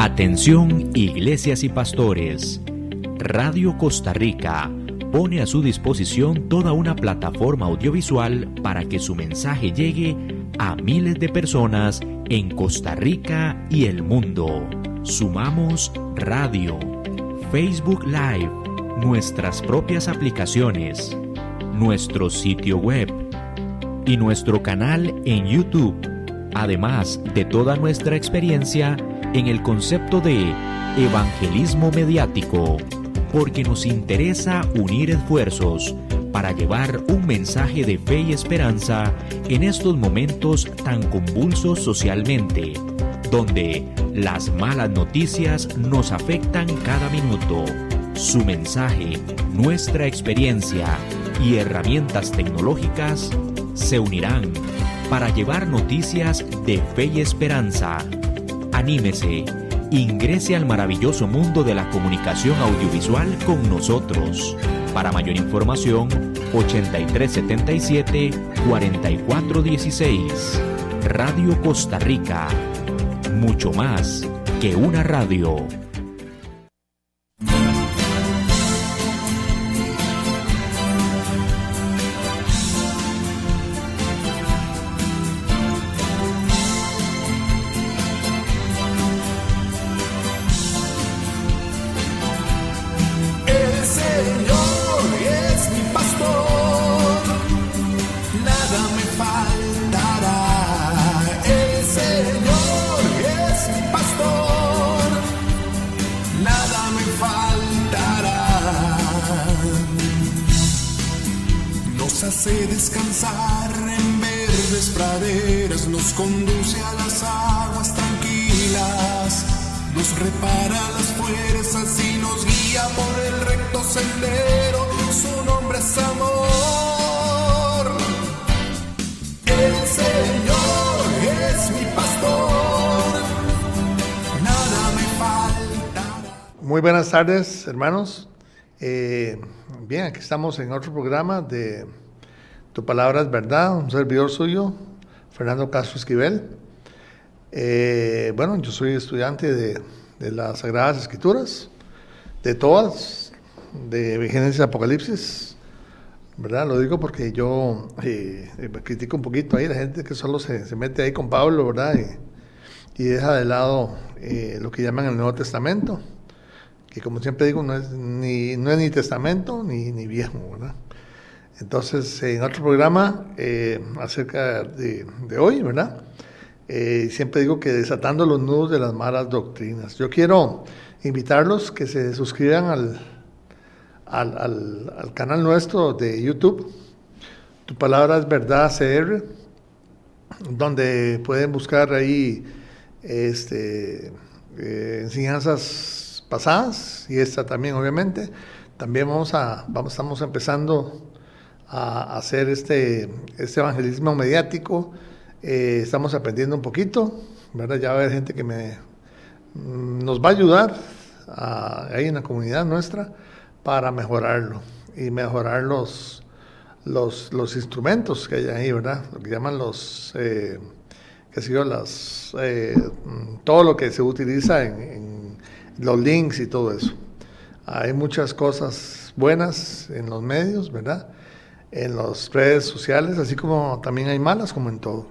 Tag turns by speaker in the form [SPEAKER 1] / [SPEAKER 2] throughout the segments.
[SPEAKER 1] Atención, iglesias y pastores. Radio Costa Rica pone a su disposición toda una plataforma audiovisual para que su mensaje llegue a miles de personas en Costa Rica y el mundo. Sumamos radio, Facebook Live, nuestras propias aplicaciones, nuestro sitio web y nuestro canal en YouTube, además de toda nuestra experiencia en el concepto de evangelismo mediático, porque nos interesa unir esfuerzos para llevar un mensaje de fe y esperanza en estos momentos tan convulsos socialmente, donde las malas noticias nos afectan cada minuto. Su mensaje, nuestra experiencia y herramientas tecnológicas se unirán para llevar noticias de fe y esperanza. Anímese, ingrese al maravilloso mundo de la comunicación audiovisual con nosotros. Para mayor información, 8377-4416. Radio Costa Rica. Mucho más que una radio.
[SPEAKER 2] Hace descansar en verdes praderas, nos conduce a las aguas tranquilas, nos repara las fuerzas y nos guía por el recto sendero, su nombre es amor. El Señor es mi pastor, nada me faltará.
[SPEAKER 3] Muy buenas tardes, hermanos. Bien, aquí estamos en otro programa de Tu Palabra es Verdad, un servidor suyo, Fernando Castro Esquivel. Bueno, yo soy estudiante de las Sagradas Escrituras, de todas, de Génesis y Apocalipsis, ¿verdad? Lo digo porque yo me critico un poquito ahí la gente que solo se mete ahí con Pablo, ¿verdad? Y deja de lado lo que llaman el Nuevo Testamento, que como siempre digo, no es ni testamento ni viejo, ¿verdad? Entonces, en otro programa acerca de hoy, ¿verdad? Siempre digo que desatando los nudos de las malas doctrinas. Yo quiero invitarlos que se suscriban al canal nuestro de YouTube, Tu Palabra es Verdad CR, donde pueden buscar ahí enseñanzas pasadas y esta también, obviamente. También estamos empezando a hacer este evangelismo mediático. Estamos aprendiendo un poquito, ¿verdad? Ya va a haber gente que nos va a ayudar ahí en la comunidad nuestra para mejorarlo y mejorar los instrumentos que hay ahí, ¿verdad? Lo que llaman todo lo que se utiliza en los links y todo eso. Hay muchas cosas buenas en los medios, ¿verdad? En las redes sociales, así como también hay malas, como en todo.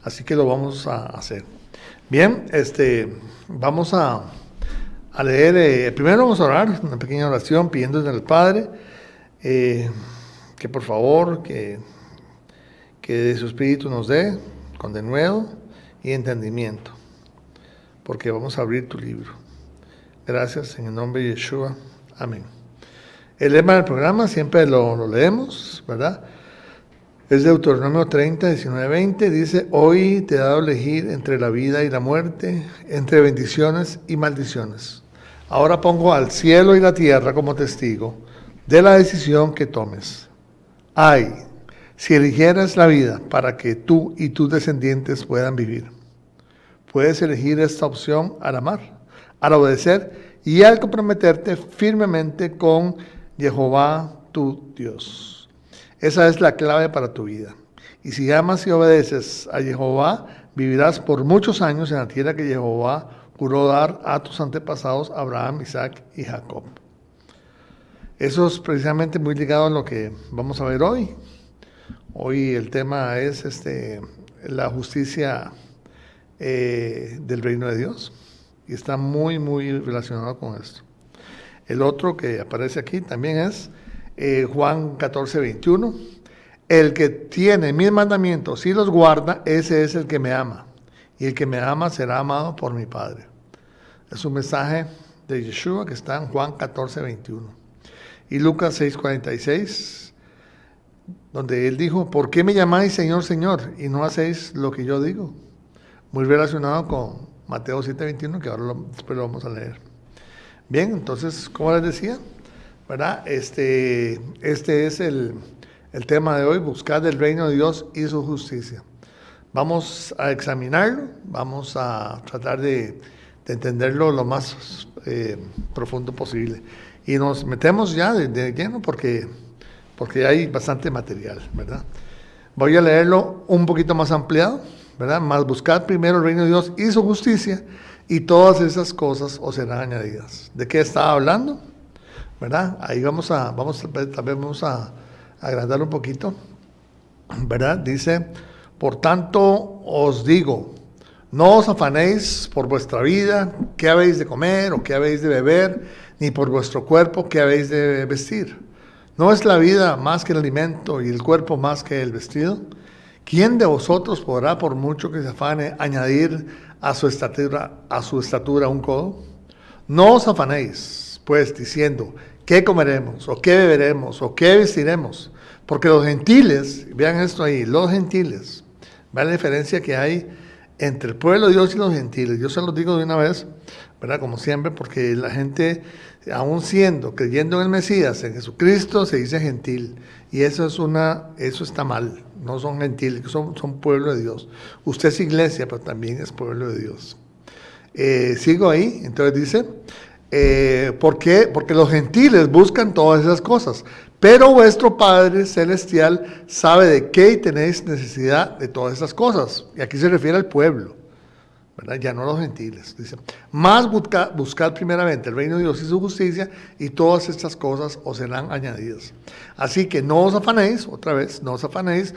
[SPEAKER 3] Así que lo vamos a hacer. Bien, vamos a leer, primero vamos a orar, una pequeña oración pidiéndole al Padre que por favor, que de su Espíritu nos dé con denuedo y entendimiento, porque vamos a abrir tu libro. Gracias, en el nombre de Yeshua. Amén. El lema del programa siempre lo leemos, ¿verdad? Es Deuteronomio 30, 19, 20. Dice: hoy te he dado a elegir entre la vida y la muerte, entre bendiciones y maldiciones. Ahora pongo al cielo y la tierra como testigo de la decisión que tomes. Ay, si eligieras la vida para que tú y tus descendientes puedan vivir. Puedes elegir esta opción al amar, al obedecer y al comprometerte firmemente con Jehová tu Dios. Esa es la clave para tu vida. Y si amas y obedeces a Jehová, vivirás por muchos años en la tierra que Jehová juró dar a tus antepasados Abraham, Isaac y Jacob. Eso es precisamente muy ligado a lo que vamos a ver hoy. Hoy el tema es la justicia del reino de Dios, y está muy, muy relacionado con esto. El otro que aparece aquí también es Juan 14, 21. El que tiene mis mandamientos y los guarda, ese es el que me ama. Y el que me ama será amado por mi Padre. Es un mensaje de Yeshua que está en Juan 14, 21. Y Lucas 6, 46, donde él dijo, ¿por qué me llamáis Señor, Señor, y no hacéis lo que yo digo? Muy relacionado con Mateo 7, 21, que ahora después lo vamos a leer. Bien, entonces, como les decía, ¿verdad? Este es el tema de hoy, buscar el reino de Dios y su justicia. Vamos a examinarlo, vamos a tratar de entenderlo lo más profundo posible. Y nos metemos ya de lleno porque hay bastante material, ¿verdad? Voy a leerlo un poquito más ampliado, ¿verdad? Más buscar primero el reino de Dios y su justicia, y todas esas cosas os serán añadidas. ¿De qué estaba hablando? ¿Verdad? Ahí vamos a agrandar un poquito, ¿verdad? Dice, por tanto os digo, no os afanéis por vuestra vida, qué habéis de comer o qué habéis de beber, ni por vuestro cuerpo, qué habéis de vestir. ¿No es la vida más que el alimento y el cuerpo más que el vestido? ¿Quién de vosotros podrá, por mucho que se afane, añadir a su estatura un codo? No os afanéis, pues, diciendo, ¿qué comeremos, o qué beberemos, o qué vestiremos? Porque los gentiles, vean esto ahí, los gentiles, vean la diferencia que hay entre el pueblo de Dios y los gentiles. Yo se los digo de una vez, ¿verdad? Como siempre, porque la gente, aún creyendo en el Mesías, en Jesucristo, se dice gentil. Y eso está mal. No son gentiles, son pueblo de Dios. Usted es iglesia, pero también es pueblo de Dios. Sigo ahí, entonces dice, ¿por qué? Porque los gentiles buscan todas esas cosas, pero vuestro Padre Celestial sabe de qué tenéis necesidad de todas esas cosas. Y aquí se refiere al pueblo, ¿verdad? Ya no a los gentiles. Dice, más buscad primeramente el reino de Dios y su justicia, y todas estas cosas os serán añadidas. Así que no os afanéis, otra vez, no os afanéis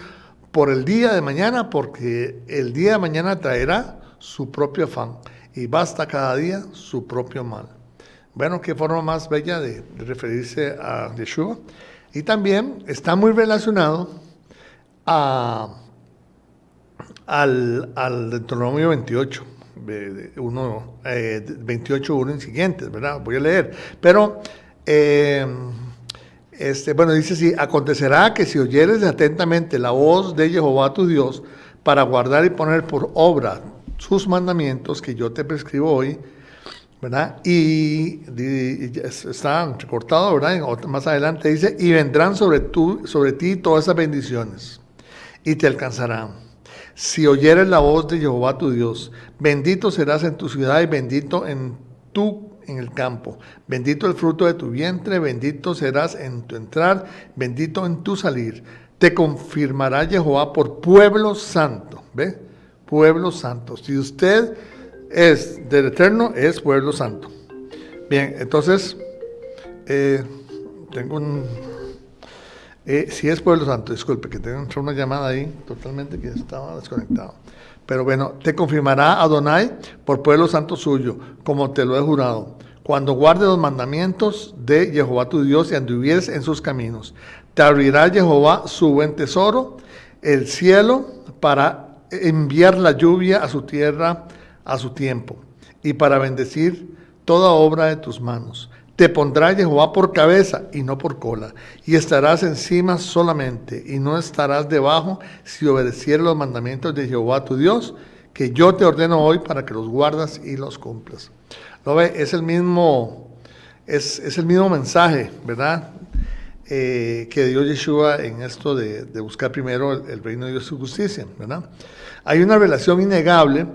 [SPEAKER 3] por el día de mañana, porque el día de mañana traerá su propio afán, y basta cada día su propio mal. Bueno, qué forma más bella de referirse a Yeshua. Y también está muy relacionado al Deuteronomio 28, 28.1 en siguientes, ¿verdad? Voy a leer. Pero, dice así, acontecerá que si oyeres atentamente la voz de Jehová tu Dios, para guardar y poner por obra sus mandamientos que yo te prescribo hoy, ¿verdad? Y está recortado, ¿verdad? Más adelante dice, y vendrán sobre ti todas esas bendiciones, y te alcanzarán. Si oyeres la voz de Jehová tu Dios, bendito serás en tu ciudad y bendito en el campo. Bendito el fruto de tu vientre, bendito serás en tu entrar, bendito en tu salir. Te confirmará Jehová por pueblo santo. ¿Ve? Pueblo santo. Si usted es del Eterno, es pueblo santo. Bien, entonces, si es pueblo santo, disculpe, que tengo una llamada ahí, totalmente que estaba desconectado. Pero bueno, te confirmará Adonai por pueblo santo suyo, como te lo he jurado, cuando guardes los mandamientos de Jehová tu Dios y anduvieres en sus caminos. Te abrirá Jehová su buen tesoro, el cielo, para enviar la lluvia a su tierra a su tiempo, y para bendecir toda obra de tus manos. Te pondrá Jehová por cabeza y no por cola, y estarás encima solamente, y no estarás debajo, si obedecieres los mandamientos de Jehová tu Dios, que yo te ordeno hoy para que los guardas y los cumplas. ¿Lo ve? Es el mismo mensaje, ¿verdad? Que dio Yeshua en esto de buscar primero el reino de Dios y su justicia, ¿verdad? Hay una relación innegable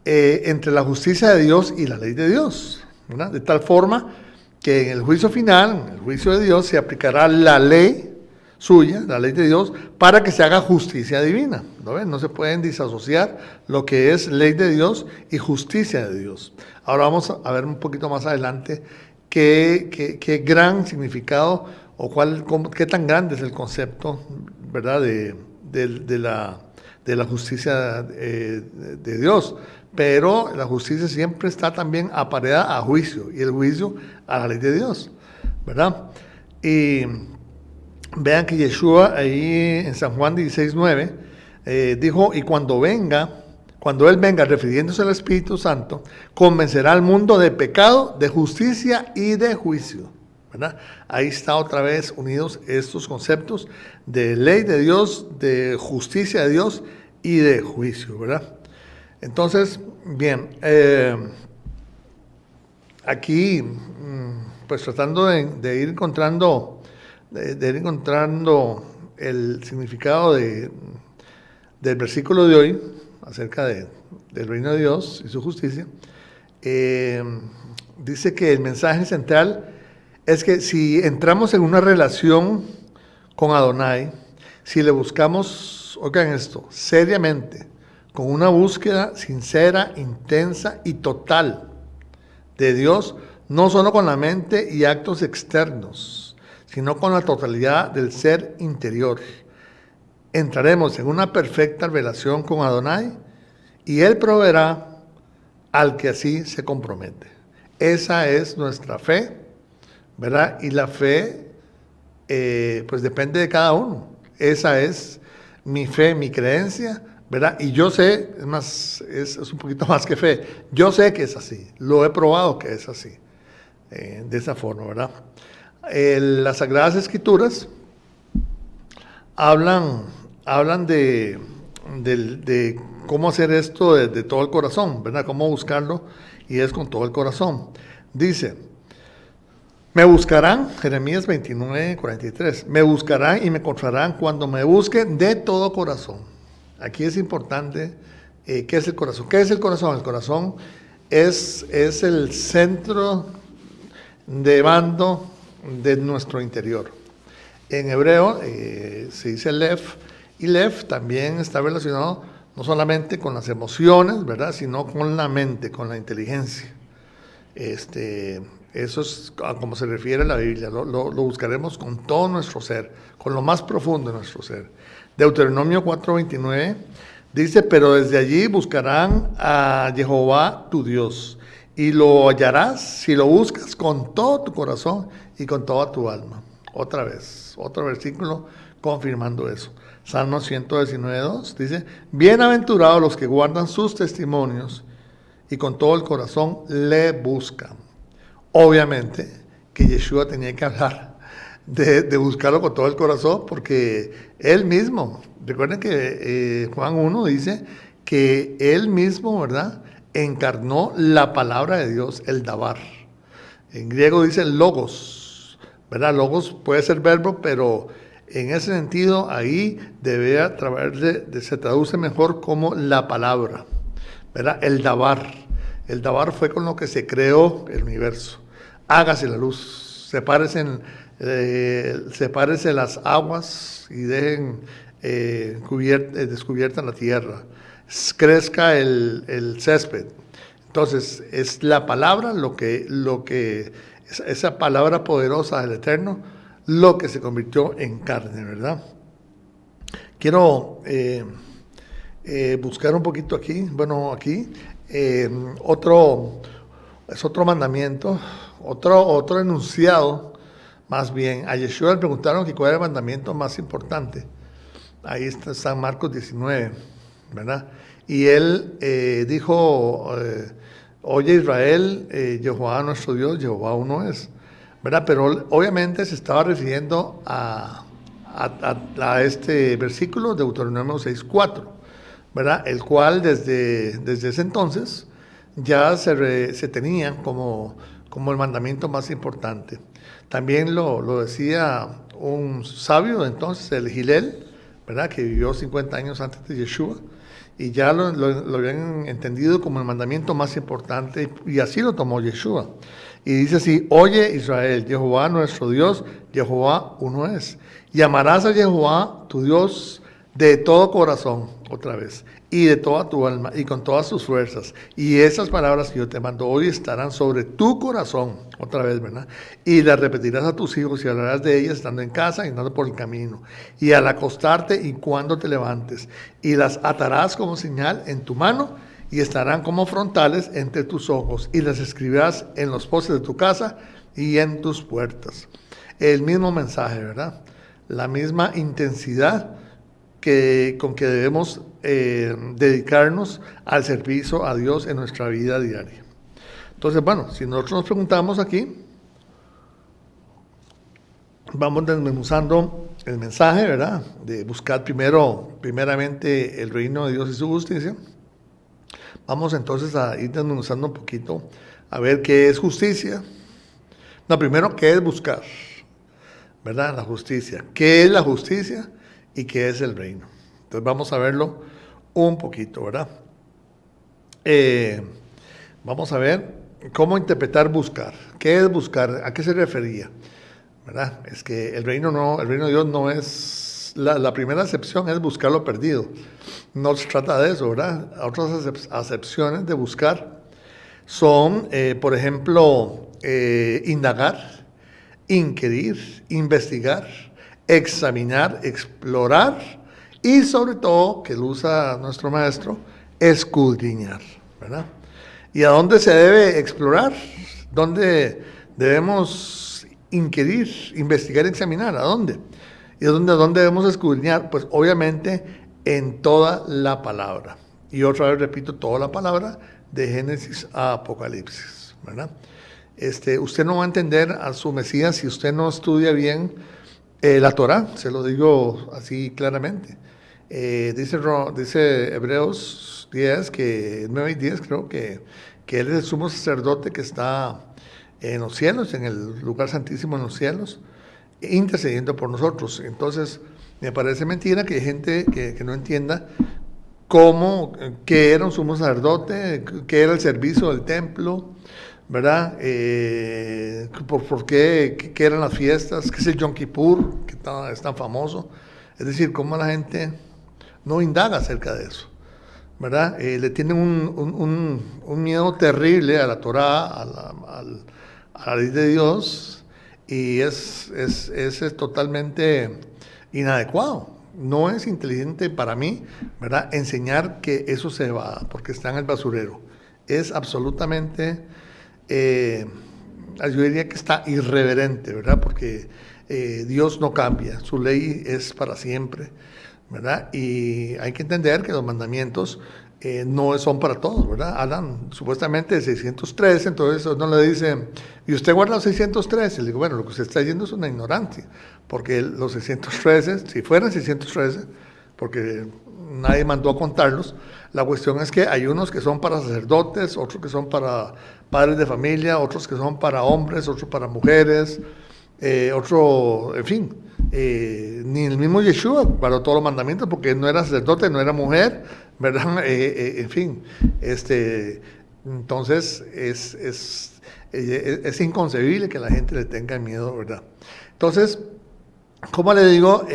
[SPEAKER 3] entre la justicia de Dios y la ley de Dios, ¿verdad? De tal forma que en el juicio final, en el juicio de Dios, se aplicará la ley suya, la ley de Dios, para que se haga justicia divina. ¿No ven? No se pueden disasociar lo que es ley de Dios y justicia de Dios. Ahora vamos a ver un poquito más adelante qué gran significado o qué tan grande es el concepto, ¿verdad?, de la justicia de Dios. Pero la justicia siempre está también apareada a juicio, y el juicio a la ley de Dios, ¿verdad? Y vean que Yeshua ahí en San Juan 16:9 dijo, y cuando Él venga, refiriéndose al Espíritu Santo, convencerá al mundo de pecado, de justicia y de juicio, ¿verdad? Ahí está otra vez unidos estos conceptos de ley de Dios, de justicia de Dios y de juicio, ¿verdad? Entonces, bien, aquí, pues tratando de ir encontrando el significado del versículo de hoy, acerca del reino de Dios y su justicia, dice que el mensaje central es que si entramos en una relación con Adonai, si le buscamos, oigan esto, seriamente, con una búsqueda sincera, intensa y total de Dios, no solo con la mente y actos externos, sino con la totalidad del ser interior, entraremos en una perfecta relación con Adonai y Él proveerá al que así se compromete. Esa es nuestra fe, ¿verdad? Y la fe, pues depende de cada uno. Esa es mi fe, mi creencia, ¿verdad? Y yo sé, es más, es un poquito más que fe. Yo sé que es así, lo he probado que es así, de esa forma, ¿verdad? Las Sagradas Escrituras hablan de cómo hacer esto de todo el corazón, ¿verdad? Cómo buscarlo, y es con todo el corazón. Dice, me buscarán, Jeremías 29:43, me buscarán y me encontrarán cuando me busquen de todo corazón. Aquí es importante, ¿qué es el corazón? ¿Qué es el corazón? El corazón es el centro de mando de nuestro interior. En hebreo se dice Lev, y Lev también está relacionado no solamente con las emociones, ¿verdad?, sino con la mente, con la inteligencia. Eso es a como se refiere la Biblia. Lo buscaremos con todo nuestro ser, con lo más profundo de nuestro ser. Deuteronomio 4:29 dice, pero desde allí buscarán a Jehová tu Dios, y lo hallarás si lo buscas con todo tu corazón y con toda tu alma. Otra vez, otro versículo confirmando eso. Salmo 119:2 dice, bienaventurados los que guardan sus testimonios y con todo el corazón le buscan. Obviamente que Yeshua tenía que hablar de buscarlo con todo el corazón, porque él mismo, recuerden que Juan 1 dice que él mismo, ¿verdad?, encarnó la palabra de Dios, el dabar. En griego dice logos, ¿verdad? Logos puede ser verbo, pero en ese sentido ahí se traduce mejor como la palabra, ¿verdad? El dabar. El dabar fue con lo que se creó el universo. Hágase la luz, sepárese las aguas y dejen descubierta la tierra. Crezca el césped. Entonces es la palabra lo que esa palabra poderosa del Eterno, lo que se convirtió en carne, ¿verdad? Quiero buscar un poquito aquí, otro mandamiento, otro enunciado, más bien. A Yeshua le preguntaron que cuál era el mandamiento más importante. Ahí está San Marcos 19, ¿verdad? Y él dijo, oye Israel, Jehová nuestro Dios, Jehová uno es, ¿verdad? Pero obviamente se estaba refiriendo a este versículo de Deuteronomio 6:4, ¿verdad? El cual desde ese entonces ya se tenía como el mandamiento más importante. También lo decía un sabio de entonces, el Hillel, ¿verdad?, que vivió 50 años antes de Yeshua, y ya lo habían entendido como el mandamiento más importante, y así lo tomó Yeshua. Y dice así: oye Israel, Jehová nuestro Dios, Jehová uno es. Y amarás a Jehová tu Dios de todo corazón, otra vez, y de toda tu alma, y con todas tus fuerzas. Y esas palabras que yo te mando hoy estarán sobre tu corazón, otra vez, ¿verdad? Y las repetirás a tus hijos y hablarás de ellas estando en casa y andando por el camino, y al acostarte y cuando te levantes. Y las atarás como señal en tu mano, y estarán como frontales entre tus ojos, y las escribirás en los postes de tu casa y en tus puertas. El mismo mensaje, ¿verdad? La misma intensidad con que debemos dedicarnos al servicio a Dios en nuestra vida diaria. Entonces, bueno, si nosotros nos preguntamos aquí, vamos desmenuzando el mensaje, ¿verdad? De buscar primeramente el reino de Dios y su justicia. Vamos entonces a ir desmenuzando un poquito, a ver qué es justicia. No, primero, ¿qué es buscar? ¿Verdad? La justicia. ¿Qué es la justicia? ¿Y qué es el reino? Entonces vamos a verlo un poquito, ¿verdad? Vamos a ver cómo interpretar buscar. ¿Qué es buscar? ¿A qué se refería? ¿Verdad? Es que el reino de Dios no es, la primera acepción es buscar lo perdido. No se trata de eso, ¿verdad? Otras acepciones de buscar son, por ejemplo, indagar, inquirir, investigar, examinar, explorar y sobre todo, que lo usa nuestro maestro, escudriñar, ¿verdad? ¿Y a dónde se debe explorar? ¿Dónde debemos inquirir, investigar, examinar? ¿A dónde? ¿Y dónde debemos escudriñar? Pues obviamente en toda la palabra. Y otra vez repito, toda la palabra de Génesis a Apocalipsis, ¿verdad? Usted no va a entender a su Mesías si usted no estudia bien la Torá, se lo digo así claramente. Dice Hebreos 10, 9 y 10, creo que Él es el sumo sacerdote que está en los cielos, en el lugar santísimo en los cielos, intercediendo por nosotros. Entonces, me parece mentira que hay gente que no entienda qué era un sumo sacerdote, qué era el servicio del templo, ¿verdad? ¿Por qué eran las fiestas? ¿Qué es el Yom Kippur, que es tan famoso? Es decir, cómo la gente no indaga acerca de eso, ¿verdad? Le tienen un miedo terrible a la Torá, a la ley de Dios, y es totalmente inadecuado. No es inteligente para mí, ¿verdad?, enseñar que eso se va, porque está en el basurero. Es absolutamente, yo diría que está irreverente, ¿verdad?, porque Dios no cambia, su ley es para siempre, ¿verdad? Y hay que entender que los mandamientos no son para todos, ¿verdad? Hablan supuestamente de 613, entonces uno le dice, ¿y usted guarda los 613? Le digo, bueno, lo que usted está diciendo es una ignorancia, porque los 613, si fueran 613, porque nadie mandó a contarlos, la cuestión es que hay unos que son para sacerdotes, otros que son para padres de familia, otros que son para hombres, otros para mujeres, en fin, ni el mismo Yeshua guardó todos los mandamientos porque no era sacerdote, no era mujer, ¿verdad? En fin, entonces es inconcebible que la gente le tenga miedo, ¿verdad? Entonces, ¿cómo le digo?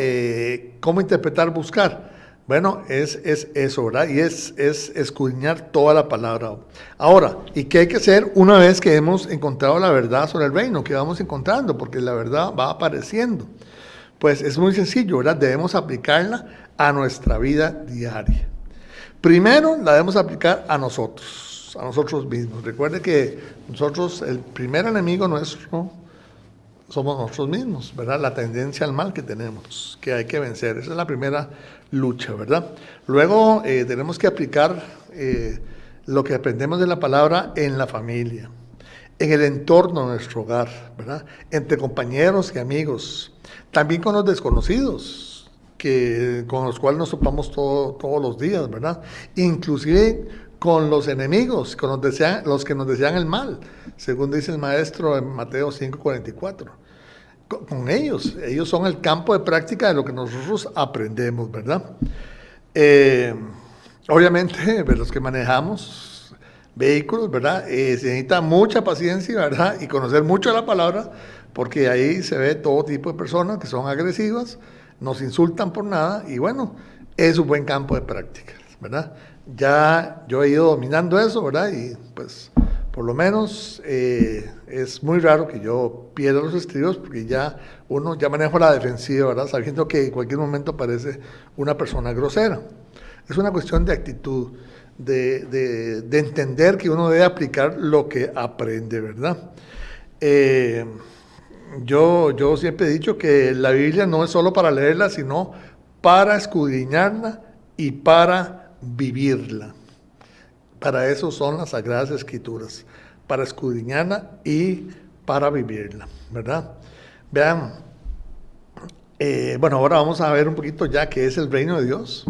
[SPEAKER 3] ¿Cómo interpretar buscar? Bueno, es eso, ¿verdad? Y es escudriñar toda la palabra. Ahora, ¿y qué hay que hacer una vez que hemos encontrado la verdad sobre el reino? ¿Qué vamos encontrando? Porque la verdad va apareciendo. Pues es muy sencillo, ¿verdad? Debemos aplicarla a nuestra vida diaria. Primero, la debemos aplicar a nosotros mismos. Recuerde que nosotros, el primer enemigo nuestro, somos nosotros mismos, ¿verdad? La tendencia al mal que tenemos, que hay que vencer. Esa es la primera lucha, ¿verdad? Luego tenemos que aplicar lo que aprendemos de la palabra en la familia, en el entorno de nuestro hogar, ¿verdad? Entre compañeros y amigos, también con los desconocidos, con los cuales nos topamos todos los días, ¿verdad? Inclusive con los enemigos, con los que nos desean el mal, según dice el maestro en Mateo 5:44. Con ellos son el campo de práctica de lo que nosotros aprendemos, ¿verdad? Obviamente, los que manejamos vehículos, ¿verdad? Se necesita mucha paciencia, ¿verdad? Y conocer mucho la palabra, porque ahí se ve todo tipo de personas que son agresivas, nos insultan por nada, y bueno, es un buen campo de práctica, ¿verdad? Ya yo he ido dominando eso, ¿verdad? Y pues por lo menos es muy raro que yo pierda los estribos, porque ya uno ya maneja la defensiva, ¿verdad? Sabiendo que en cualquier momento aparece una persona grosera. Es una cuestión de actitud, de entender que uno debe aplicar lo que aprende, ¿verdad? Yo siempre he dicho que la Biblia no es solo para leerla, sino para escudriñarla y para vivirla. Para eso son las Sagradas Escrituras, para escudriñarla y para vivirla, ¿verdad? Vean, bueno, ahora vamos a ver un poquito ya qué es el reino de Dios.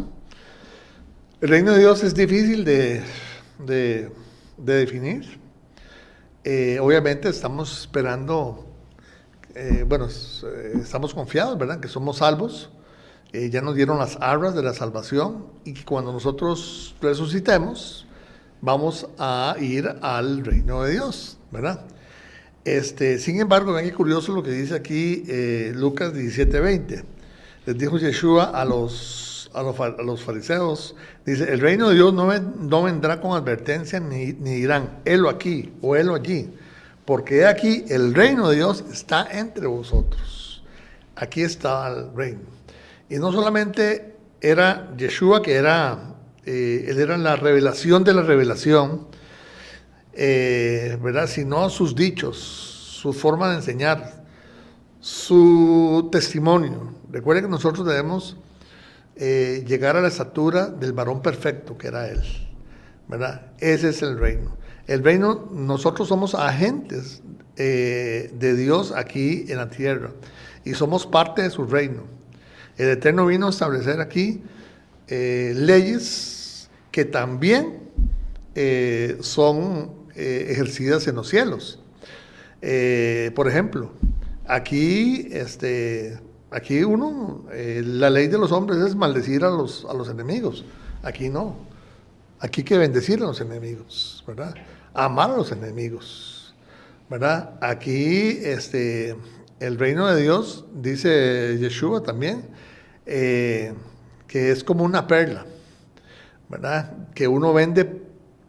[SPEAKER 3] El reino de Dios es difícil de definir. Obviamente estamos esperando, estamos confiados, ¿verdad? Que somos salvos. Ya nos dieron las arras de la salvación y que cuando nosotros resucitemos, vamos a ir al reino de Dios, ¿verdad? Sin embargo, vean qué curioso lo que dice aquí Lucas 17:20. Les dijo Yeshua a los fariseos, dice, el reino de Dios no vendrá con advertencia ni dirán, helo aquí o helo allí, porque aquí el reino de Dios está entre vosotros. Aquí está el reino. Y no solamente era Yeshua, que él era la revelación de la revelación, ¿verdad? Sino sus dichos, su forma de enseñar, su testimonio. Recuerden que nosotros debemos llegar a la estatura del varón perfecto, que era él, ¿verdad? Ese es el reino. El reino, nosotros somos agentes de Dios aquí en la tierra y somos parte de su reino. El Eterno vino a establecer aquí leyes que también son ejercidas en los cielos. Por ejemplo, aquí la ley de los hombres es maldecir a los enemigos. Aquí no. Aquí hay que bendecir a los enemigos, ¿verdad? Amar a los enemigos, ¿verdad? Aquí el reino de Dios, dice Yeshua también, que es como una perla, ¿verdad? Que uno vende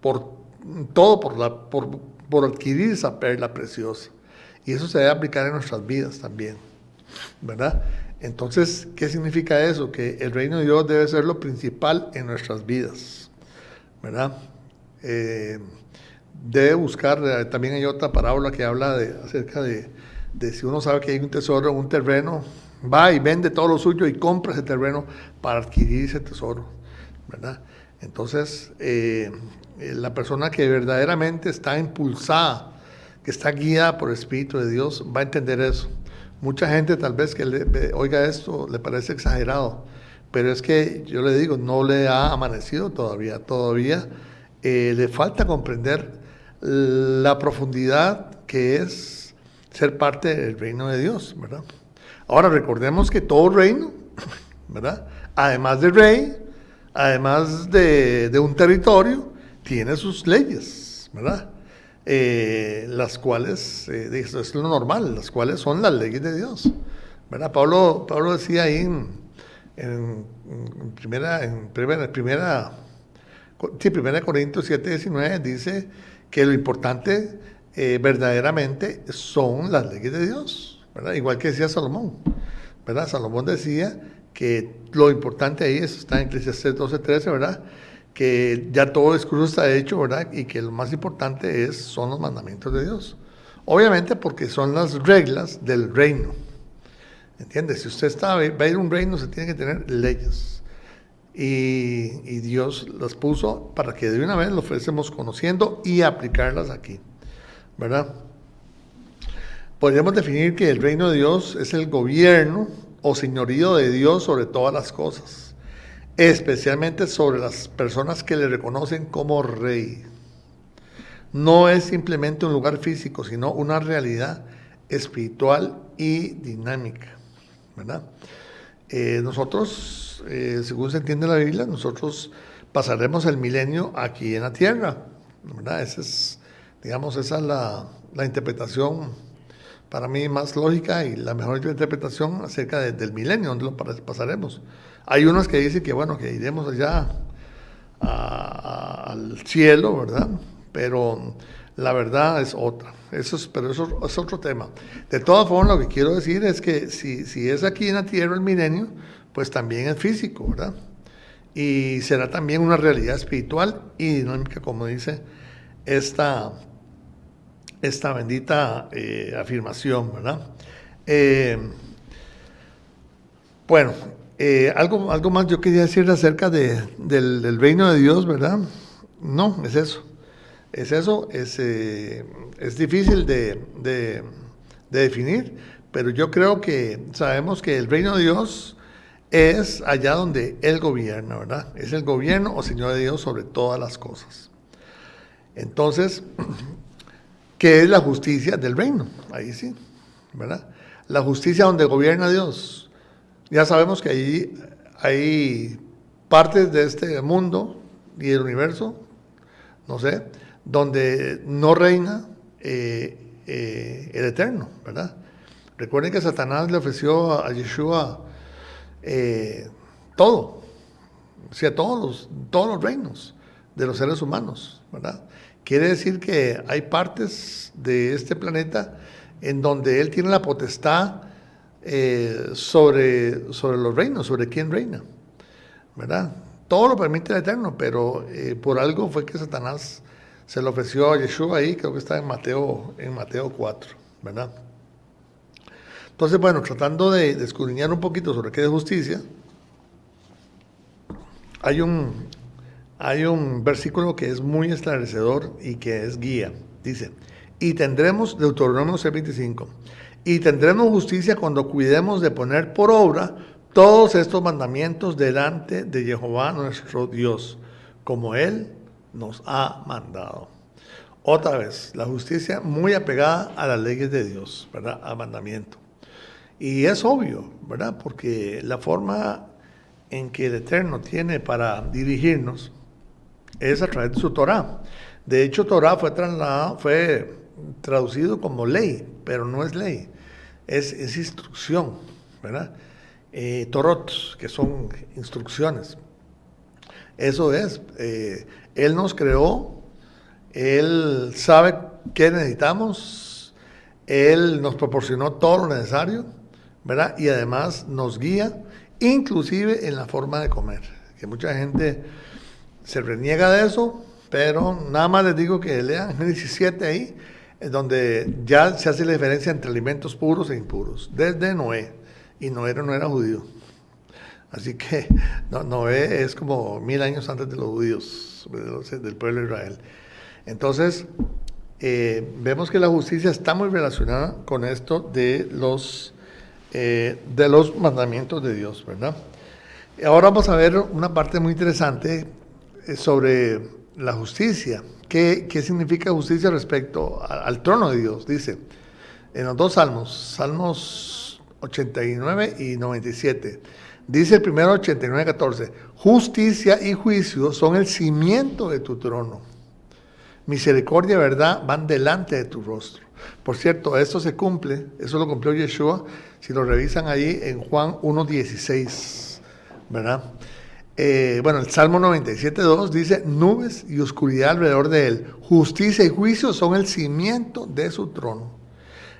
[SPEAKER 3] por adquirir esa perla preciosa. Y eso se debe aplicar en nuestras vidas también, ¿verdad? Entonces, ¿qué significa eso? Que el reino de Dios debe ser lo principal en nuestras vidas, ¿verdad? Debe buscar, también hay otra parábola que habla acerca de si uno sabe que hay un tesoro en un terreno, va y vende todo lo suyo y compra ese terreno para adquirir ese tesoro, ¿verdad? Entonces, la persona que verdaderamente está impulsada, que está guiada por el Espíritu de Dios, va a entender eso. Mucha gente tal vez que oiga esto le parece exagerado, pero es que yo le digo, no le ha amanecido todavía le falta comprender la profundidad que es ser parte del reino de Dios, ¿verdad? Ahora recordemos que todo reino, ¿verdad? Además de rey, además de un territorio, tiene sus leyes, ¿verdad? Las cuales, eso es lo normal, las cuales son las leyes de Dios, ¿verdad? Pablo decía ahí en primera Corintios 7:19, dice que lo importante verdaderamente son las leyes de Dios, ¿verdad? Igual que decía Salomón, ¿verdad? Salomón decía que lo importante ahí está en Eclesiastés 12:13, ¿verdad? Que ya todo discurso está hecho, ¿verdad? Y que lo más importante son los mandamientos de Dios. Obviamente porque son las reglas del reino. ¿Entiendes? Si usted va a ir a un reino, se tiene que tener leyes. Y Dios las puso para que de una vez lo fuésemos conociendo y aplicarlas aquí, ¿verdad? Podríamos definir que el reino de Dios es el gobierno o señorío de Dios sobre todas las cosas, especialmente sobre las personas que le reconocen como rey. No es simplemente un lugar físico, sino una realidad espiritual y dinámica, ¿verdad? Nosotros, según se entiende la Biblia, nosotros pasaremos el milenio aquí en la tierra, ¿verdad? Esa es la interpretación para mí más lógica y la mejor interpretación acerca del milenio, donde lo pasaremos. Hay unos que dicen que, bueno, que iremos allá al cielo, ¿verdad? Pero la verdad es otra. Pero eso es otro tema. De todas formas, lo que quiero decir es que si es aquí en la tierra el milenio, pues también es físico, ¿verdad? Y será también una realidad espiritual y dinámica, como dice esta bendita afirmación, ¿verdad? Bueno, algo más yo quería decir acerca del reino de Dios, ¿verdad? No, es eso. Es difícil de definir, pero yo creo que sabemos que el reino de Dios es allá donde Él gobierna, ¿verdad? Es el gobierno o Señor de Dios sobre todas las cosas. Entonces, ¿qué es la justicia del reino? Ahí sí, ¿verdad? La justicia donde gobierna Dios. Ya sabemos que ahí hay partes de este mundo y del universo, no sé, donde no reina el Eterno, ¿verdad? Recuerden que Satanás le ofreció a Yeshua todo, o sea, todos los reinos de los seres humanos, ¿verdad? Quiere decir que hay partes de este planeta en donde Él tiene la potestad sobre los reinos, sobre quién reina, ¿verdad? Todo lo permite el Eterno, pero por algo fue que Satanás se lo ofreció a Yeshua ahí, creo que está en Mateo 4, ¿verdad? Entonces, bueno, tratando de escudriñar un poquito sobre qué es justicia, hay un versículo que es muy esclarecedor y que es guía. Dice, y tendremos, Deuteronomio 6:25, y tendremos justicia cuando cuidemos de poner por obra todos estos mandamientos delante de Jehová nuestro Dios, como Él nos ha mandado. Otra vez, la justicia muy apegada a las leyes de Dios, ¿verdad? A mandamiento. Y es obvio, ¿verdad? Porque la forma en que el Eterno tiene para dirigirnos es a través de su Torah. De hecho, Torah fue traducido como ley, pero no es ley, es instrucción, ¿verdad? Torot, que son instrucciones. Eso es, Él nos creó, Él sabe qué necesitamos, Él nos proporcionó todo lo necesario, ¿verdad? Y además nos guía, inclusive en la forma de comer, que mucha gente se reniega de eso, pero nada más les digo que lean Génesis 17 ahí, es donde ya se hace la diferencia entre alimentos puros e impuros, desde Noé, y Noé no era judío. Así que Noé es como 1000 años antes de los judíos, del pueblo de Israel. Entonces, vemos que la justicia está muy relacionada con esto de los mandamientos de Dios, ¿verdad? Ahora vamos a ver una parte muy interesante sobre la justicia. ¿Qué significa justicia respecto al trono de Dios? Dice, en los dos Salmos 89 y 97, dice el primero 89:14, justicia y juicio son el cimiento de tu trono. Misericordia y verdad van delante de tu rostro. Por cierto, esto se cumple, eso lo cumplió Yeshua, si lo revisan ahí en Juan 1:16, ¿verdad? El Salmo 97:2 dice, nubes y oscuridad alrededor de él, justicia y juicio son el cimiento de su trono.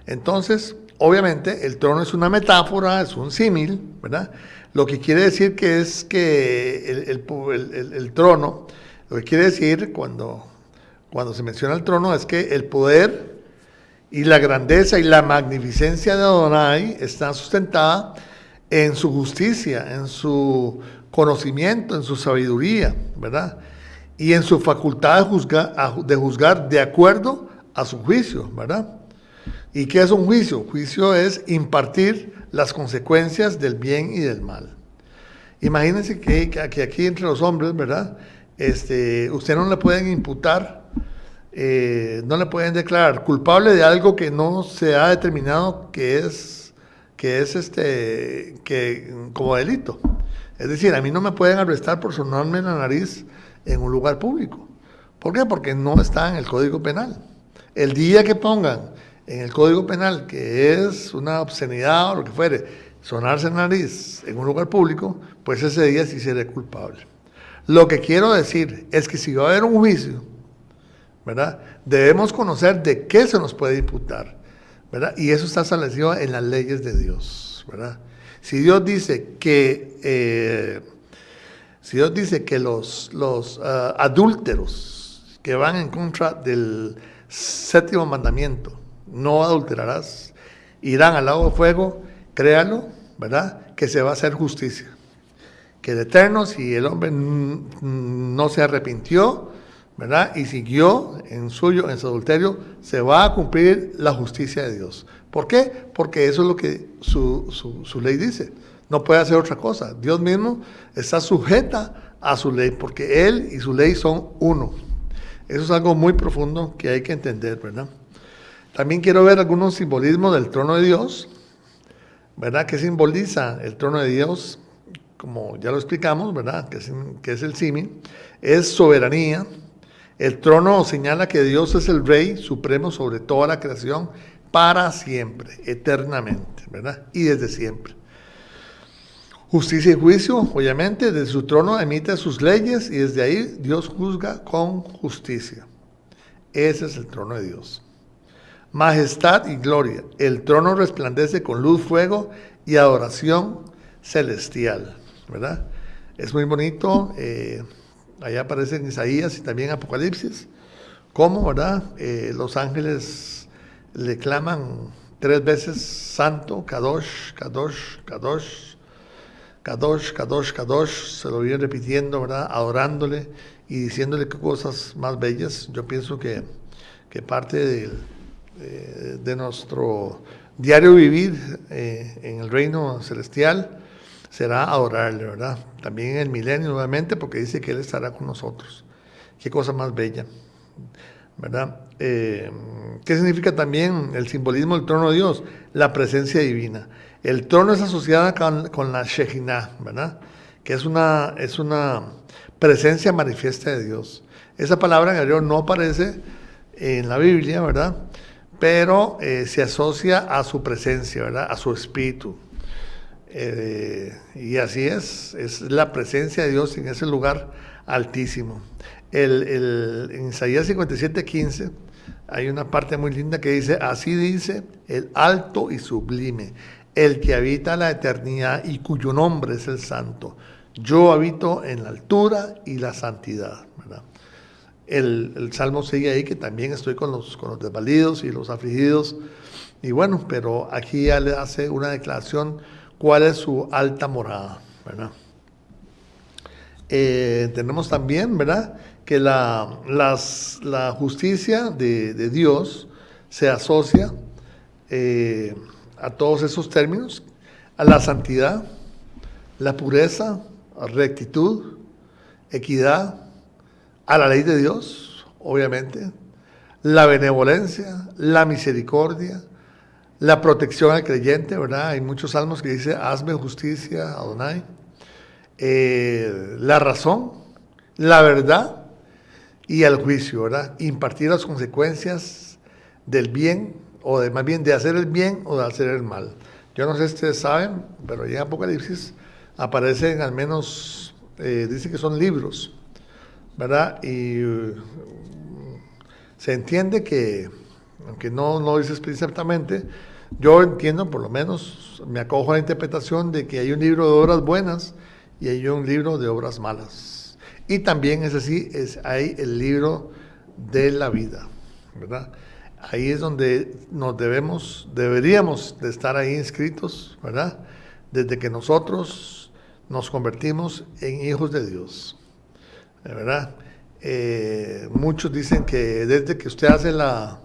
[SPEAKER 3] Entonces, obviamente, el trono es una metáfora, es un símil, ¿verdad? Lo que quiere decir que es que el trono, lo que quiere decir cuando se menciona el trono es que el poder y la grandeza y la magnificencia de Adonai está sustentada en su justicia, en su conocimiento, en su sabiduría, ¿verdad? Y en su facultad de juzgar de acuerdo a su juicio, ¿verdad? ¿Y qué es un juicio? Juicio es impartir las consecuencias del bien y del mal. Imagínense que aquí entre los hombres, ¿verdad? Usted no le pueden imputar, no le pueden declarar culpable de algo que no se ha determinado que es como delito. Es decir, a mí no me pueden arrestar por sonarme en la nariz en un lugar público, ¿Por qué? Porque no está en el Código Penal. El día que pongan en el Código Penal que es una obscenidad o lo que fuere, sonarse en la nariz en un lugar público, pues ese día sí seré culpable. Lo que quiero decir es que si va a haber un juicio, ¿verdad?, debemos conocer de qué se nos puede imputar, ¿verdad? Y eso está establecido en las leyes de Dios, ¿verdad? Si Dios dice que los adúlteros que van en contra del séptimo mandamiento, no adulterarás, irán al lago de fuego, créalo, ¿verdad?, que se va a hacer justicia. Que el Eterno, si el hombre no se arrepintió, ¿verdad?, y siguió en su adulterio, se va a cumplir la justicia de Dios. ¿Por qué? Porque eso es lo que su ley dice. No puede hacer otra cosa. Dios mismo está sujeta a su ley, porque Él y su ley son uno. Eso es algo muy profundo que hay que entender, ¿verdad? También quiero ver algunos simbolismos del trono de Dios, ¿verdad? ¿Qué simboliza el trono de Dios? Como ya lo explicamos, ¿verdad?, que es el símil, es soberanía. El trono señala que Dios es el Rey supremo sobre toda la creación para siempre, eternamente, ¿verdad?, y desde siempre. Justicia y juicio, obviamente, desde su trono emite sus leyes y desde ahí Dios juzga con justicia. Ese es el trono de Dios. Majestad y gloria, el trono resplandece con luz, fuego y adoración celestial, ¿verdad? Es muy bonito, allá aparece en Isaías y también Apocalipsis, cómo, ¿verdad?, los ángeles le claman 3 veces santo, Kadosh, Kadosh, Kadosh, Kadosh, Kadosh, Kadosh, se lo vienen repitiendo, ¿verdad?, adorándole y diciéndole qué cosas más bellas. Yo pienso que parte de nuestro diario vivir en el reino celestial será adorarle, ¿verdad? También en el milenio nuevamente, porque dice que Él estará con nosotros. Qué cosa más bella, ¿verdad? ¿Qué significa también el simbolismo del trono de Dios? La presencia divina. El trono es asociada con la Shejinah, ¿verdad?, que es una presencia manifiesta de Dios. Esa palabra en hebreo no aparece en la Biblia, ¿verdad?, pero se asocia a su presencia, ¿verdad?, a su espíritu. Y así es la presencia de Dios en ese lugar altísimo. En Isaías 57:15 hay una parte muy linda que dice: así dice el alto y sublime, el que habita la eternidad y cuyo nombre es el santo. Yo habito en la altura y la santidad, ¿verdad? El Salmo sigue ahí, que también estoy con los desvalidos y los afligidos. Y bueno, pero aquí ya le hace una declaración cuál es su alta morada, ¿verdad? Tenemos también, ¿verdad?, que la justicia de Dios se asocia a todos esos términos, a la santidad, la pureza, rectitud, equidad, a la ley de Dios, obviamente, la benevolencia, la misericordia, la protección al creyente, ¿verdad? Hay muchos salmos que dice: hazme justicia, Adonai. La razón, la verdad y el juicio, ¿verdad? Impartir las consecuencias del bien, o más bien de hacer el bien o de hacer el mal. Yo no sé si ustedes saben, pero en Apocalipsis aparecen al menos, dice que son libros, ¿verdad? Y se entiende que, aunque no dice explícitamente, yo entiendo, por lo menos me acojo a la interpretación de que hay un libro de obras buenas y hay un libro de obras malas. Y también es así, hay el libro de la vida, ¿verdad? Ahí es donde deberíamos de estar ahí inscritos, ¿verdad?, desde que nosotros nos convertimos en hijos de Dios, ¿verdad? Muchos dicen que desde que usted hace la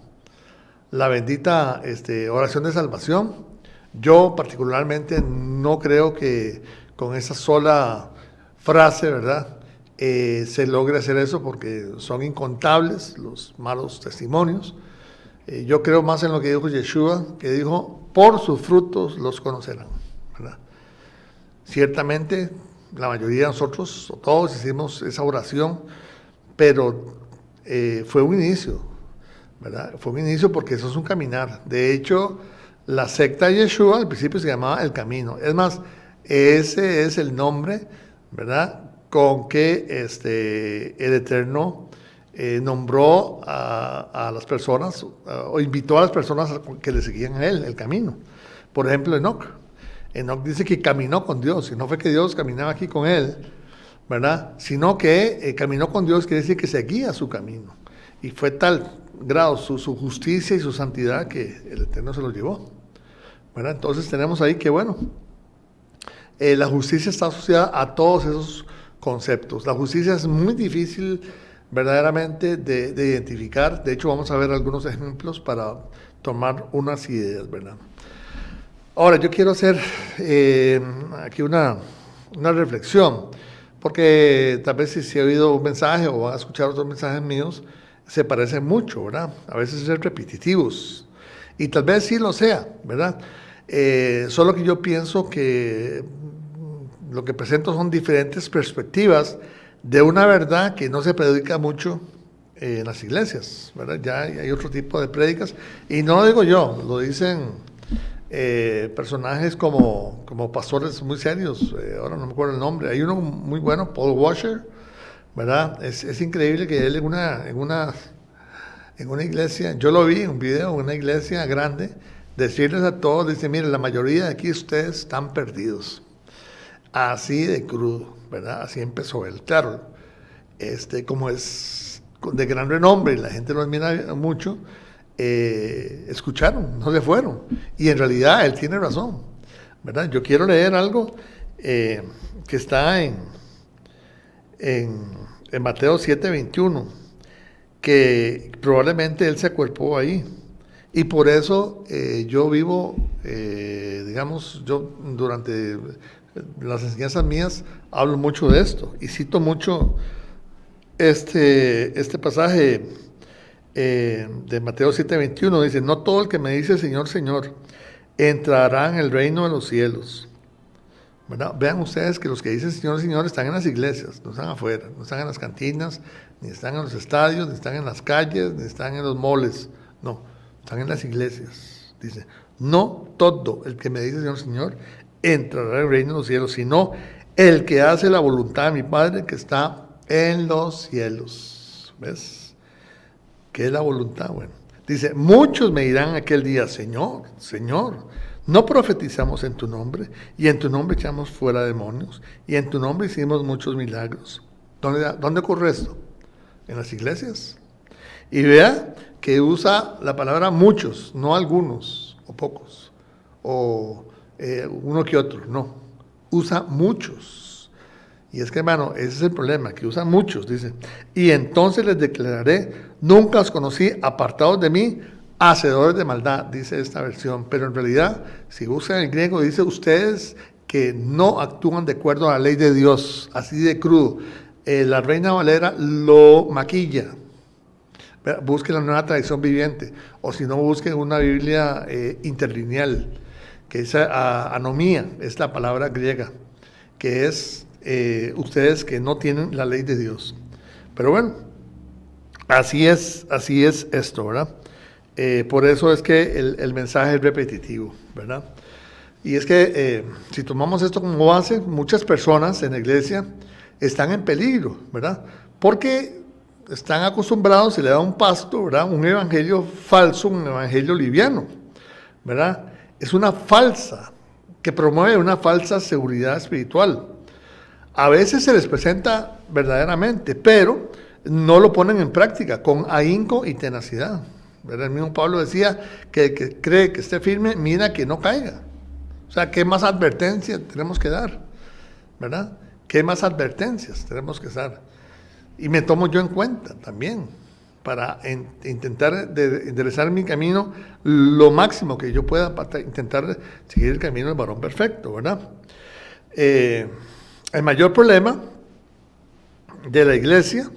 [SPEAKER 3] bendita oración de salvación, yo particularmente no creo que con esa sola frase, ¿verdad?, se logre hacer eso, porque son incontables los malos testimonios. Yo creo más en lo que dijo Yeshua, que dijo: por sus frutos los conocerán, ¿verdad? Ciertamente la mayoría de nosotros, o todos, hicimos esa oración, pero fue un inicio, ¿verdad? Fue un inicio porque eso es un caminar. De hecho, la secta de Yeshua al principio se llamaba El Camino. Es más, ese es el nombre, ¿verdad?, con que el Eterno nombró a las personas, o invitó a las personas que le seguían a él, el camino. Por ejemplo, Enoc. Enoc dice que caminó con Dios, y no fue que Dios caminaba aquí con él, ¿verdad?, sino que caminó con Dios, quiere decir que seguía su camino. Y fue tal grado su justicia y su santidad que el Eterno se lo llevó, ¿verdad? Entonces tenemos ahí que, bueno, la justicia está asociada a todos esos conceptos. La justicia es muy difícil verdaderamente de identificar. De hecho, vamos a ver algunos ejemplos para tomar unas ideas, ¿verdad? Ahora, yo quiero hacer aquí una reflexión, porque tal vez si he oído un mensaje o van a escuchar otros mensajes míos, se parecen mucho, ¿verdad? A veces son repetitivos, y tal vez sí lo sea, ¿verdad? Solo que yo pienso que lo que presento son diferentes perspectivas de una verdad que no se predica mucho en las iglesias, ¿verdad? Ya hay otro tipo de prédicas, y no lo digo yo, lo dicen personajes como pastores muy serios, ahora no me acuerdo el nombre, hay uno muy bueno, Paul Washer, ¿verdad? Es increíble que él en una iglesia, yo lo vi en un video, en una iglesia grande, decirles a todos, dice, miren, la mayoría de aquí ustedes están perdidos. Así de crudo, ¿verdad? Así empezó él. Claro, como es de gran renombre y la gente lo admira mucho, escucharon, no se fueron. Y en realidad él tiene razón, ¿verdad? Yo quiero leer algo que está en Mateo 7:21, que probablemente él se acuerpó ahí. Y por eso yo vivo, digamos, yo durante las enseñanzas mías hablo mucho de esto y cito mucho este pasaje de Mateo 7:21. Dice, no todo el que me dice Señor, Señor, entrará en el reino de los cielos, ¿verdad? Vean ustedes que los que dicen Señor, Señor están en las iglesias, no están afuera, no están en las cantinas, ni están en los estadios, ni están en las calles, ni están en los moles, no, están en las iglesias. Dice, no todo el que me dice Señor, Señor entrará en el reino de los cielos, sino el que hace la voluntad de mi Padre que está en los cielos. ¿Ves? ¿Qué es la voluntad? Bueno, dice, muchos me dirán aquel día, Señor, Señor, no profetizamos en tu nombre, y en tu nombre echamos fuera demonios, y en tu nombre hicimos muchos milagros. ¿Dónde ocurre esto? En las iglesias. Y vea que usa la palabra muchos, no algunos, o pocos, o uno que otro, no, usa muchos. Y es que, hermano, ese es el problema, que usa muchos, dice, y entonces les declararé, nunca os conocí, apartados de mí, hacedores de maldad, dice esta versión. Pero en realidad, si buscan el griego, dice, ustedes que no actúan de acuerdo a la ley de Dios, así de crudo. La Reina Valera lo maquilla. Busquen la Nueva Traducción Viviente, o si no, busquen una Biblia interlineal, que es anomía, es la palabra griega, que es ustedes que no tienen la ley de Dios. Pero bueno, así es esto, ¿verdad? Por eso es que el mensaje es repetitivo, ¿verdad? Y es que si tomamos esto como base, muchas personas en la iglesia están en peligro, ¿verdad? Porque están acostumbrados, se le da un pasto, ¿verdad? Un evangelio falso, un evangelio liviano, ¿verdad? Es una falsa, que promueve una falsa seguridad espiritual. A veces se les presenta verdaderamente, pero no lo ponen en práctica con ahínco y tenacidad, ¿verdad? El mismo Pablo decía que el que cree que esté firme, mira que no caiga. O sea, ¿qué más advertencia tenemos que dar? ¿Verdad? ¿Qué más advertencias tenemos que dar? Y me tomo yo en cuenta también, para intentar enderezar mi camino lo máximo que yo pueda, para intentar seguir el camino del varón perfecto, ¿verdad? El mayor problema de la iglesia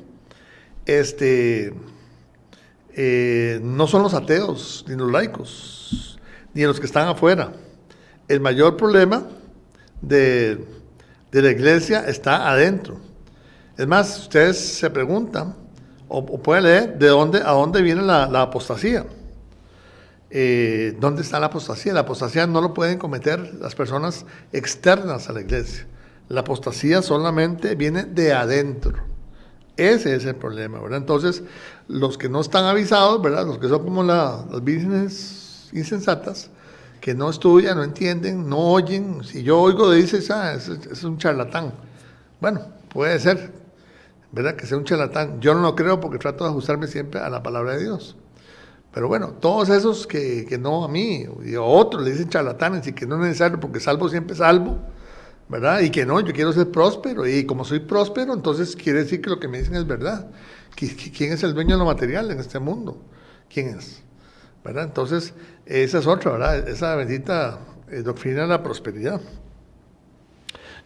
[SPEAKER 3] no son los ateos, ni los laicos, ni los que están afuera. El mayor problema de la iglesia está adentro. Es más, ustedes se preguntan, o puede leer a dónde viene la apostasía. ¿Dónde está la apostasía? La apostasía no lo pueden cometer las personas externas a la iglesia. La apostasía solamente viene de adentro. Ese es el problema, ¿verdad? Entonces, los que no están avisados, ¿verdad? Los que son como las vírgenes insensatas, que no estudian, no entienden, no oyen. Si yo oigo, dices, es un charlatán. Bueno, puede ser, ¿verdad? Que sea un charlatán. Yo no lo creo porque trato de ajustarme siempre a la palabra de Dios. Pero bueno, todos esos que no a mí, y a otros le dicen charlatanes y que no es necesario porque salvo siempre salvo, ¿verdad? Y que no, yo quiero ser próspero, y como soy próspero, entonces quiere decir que lo que me dicen es verdad. ¿Quién es el dueño de lo material en este mundo? ¿Quién es? ¿Verdad? Entonces, esa es otra, ¿verdad? Esa bendita doctrina de la prosperidad.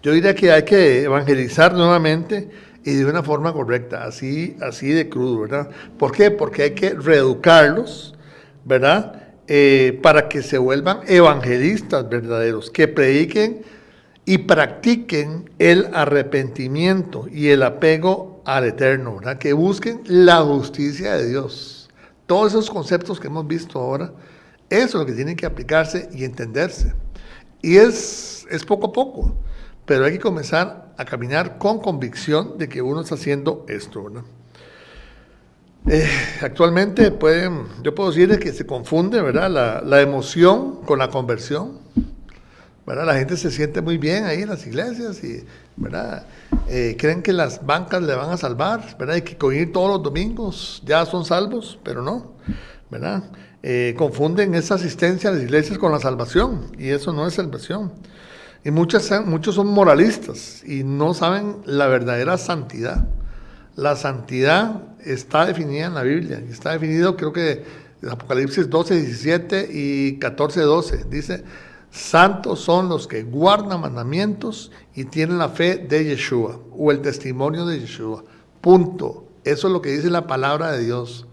[SPEAKER 3] Yo diría que hay que evangelizar nuevamente y de una forma correcta, así de crudo, ¿verdad? ¿Por qué? Porque hay que reeducarlos, ¿verdad? Para que se vuelvan evangelistas verdaderos, que prediquen y practiquen el arrepentimiento y el apego al Eterno, ¿verdad? Que busquen la justicia de Dios. Todos esos conceptos que hemos visto ahora, eso es lo que tiene que aplicarse y entenderse. Y es poco a poco, pero hay que comenzar a caminar con convicción de que uno está haciendo esto, ¿verdad? Actualmente yo puedo decir que se confunde, ¿verdad? La emoción con la conversión, ¿verdad? La gente se siente muy bien ahí en las iglesias y, ¿verdad? Creen que las bancas le van a salvar, ¿verdad? Y que con ir todos los domingos ya son salvos, pero no, ¿verdad? Confunden esa asistencia a las iglesias con la salvación, y eso no es salvación. Y muchos son moralistas y no saben la verdadera santidad. La santidad está definida en la Biblia, y está definido, creo que en Apocalipsis 12:17 y 14:12, dice: santos son los que guardan mandamientos y tienen la fe de Yeshua, o el testimonio de Yeshua. Punto. Eso es lo que dice la palabra de Dios.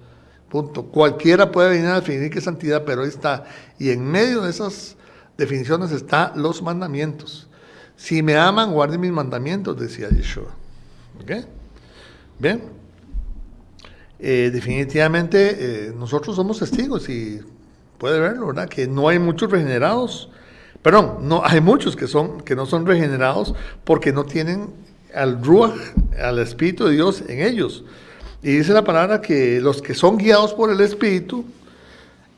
[SPEAKER 3] Punto. Cualquiera puede venir a definir qué es santidad, pero ahí está. Y en medio de esas definiciones están los mandamientos. Si me aman, guarden mis mandamientos, decía Yeshua. ¿Ok? Bien. Definitivamente nosotros somos testigos y puede verlo, ¿verdad? Que no hay muchos regenerados. Perdón, no, hay muchos que no son regenerados porque no tienen al Ruach, al Espíritu de Dios en ellos. Y dice la palabra que los que son guiados por el Espíritu,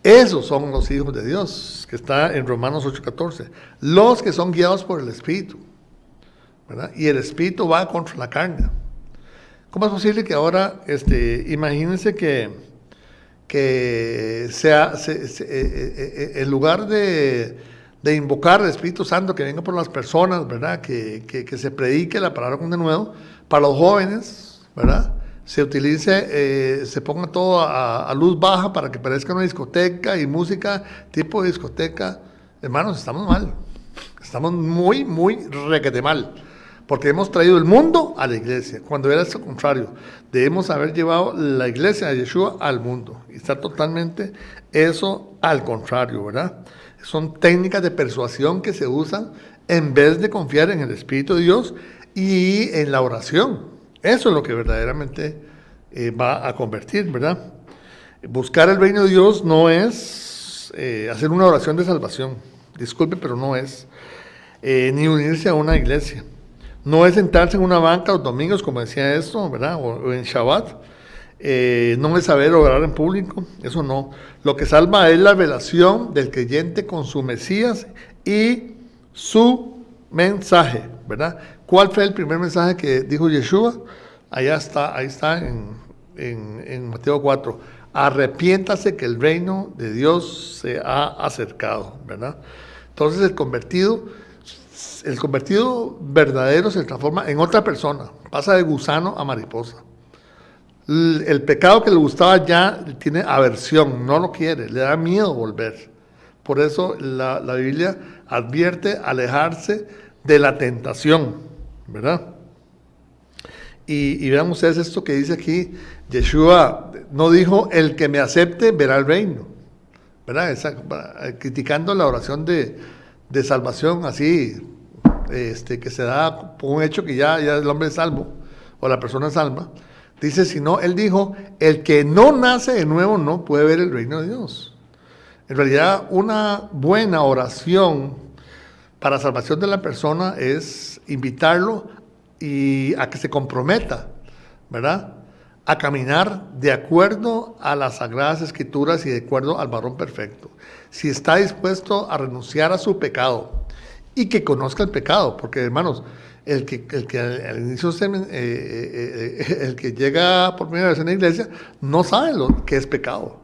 [SPEAKER 3] esos son los hijos de Dios, que está en Romanos 8:14. Los que son guiados por el Espíritu, ¿verdad? Y el Espíritu va contra la carne. ¿Cómo es posible que ahora, imagínense que en lugar de invocar al Espíritu Santo que venga por las personas, ¿verdad? Que se predique la palabra con denuedo, para los jóvenes, ¿verdad? Se ponga todo a luz baja para que parezca una discoteca y música tipo de discoteca? Hermanos, estamos mal. Estamos muy, muy requete mal. Porque hemos traído el mundo a la iglesia, cuando era lo contrario. Debemos haber llevado la iglesia de Yeshua al mundo. Y está totalmente eso al contrario, ¿verdad? Son técnicas de persuasión que se usan en vez de confiar en el Espíritu de Dios y en la oración. Eso es lo que verdaderamente va a convertir, ¿verdad? Buscar el reino de Dios no es hacer una oración de salvación. Disculpe, pero no es. Ni unirse a una iglesia. No es sentarse en una banca los domingos, como decía esto, ¿verdad? O en Shabbat. No es saber orar en público, eso no. Lo que salva es la relación del creyente con su Mesías y su mensaje, ¿verdad? ¿Cuál fue el primer mensaje que dijo Yeshua? Ahí está en Mateo 4. Arrepiéntase que el reino de Dios se ha acercado, ¿verdad? Entonces el convertido verdadero se transforma en otra persona, pasa de gusano a mariposa. El pecado que le gustaba ya tiene aversión, no lo quiere, le da miedo volver. Por eso la Biblia advierte alejarse de la tentación, ¿verdad? Y vean ustedes esto que dice aquí, Yeshua no dijo: el que me acepte verá el reino, ¿verdad? Criticando la oración de salvación así, que se da por un hecho que ya el hombre es salvo, o la persona es salva. Dice, sino, él dijo, el que no nace de nuevo no puede ver el reino de Dios. En realidad, una buena oración para la salvación de la persona es invitarlo y a que se comprometa, ¿verdad?, a caminar de acuerdo a las Sagradas Escrituras y de acuerdo al varón perfecto. Si está dispuesto a renunciar a su pecado y que conozca el pecado, porque hermanos, el que al inicio el que llega por primera vez en la iglesia no sabe lo que es pecado.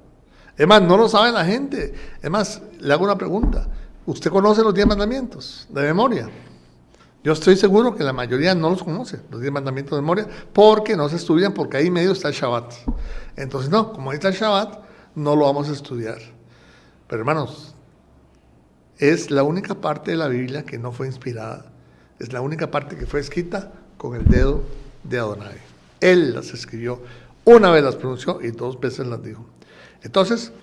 [SPEAKER 3] Es más, no lo sabe la gente. Es más, le hago una pregunta. ¿Usted conoce los 10 mandamientos de memoria? Yo estoy seguro que la mayoría no los conoce, los 10 mandamientos de memoria, porque no se estudian, porque ahí medio está el Shabbat. Entonces, no, como ahí está el Shabbat, no lo vamos a estudiar. Pero hermanos, es la única parte de la Biblia que no fue inspirada. Es la única parte que fue escrita con el dedo de Adonai. Él las escribió, una vez las pronunció y 2 veces las dijo. Entonces,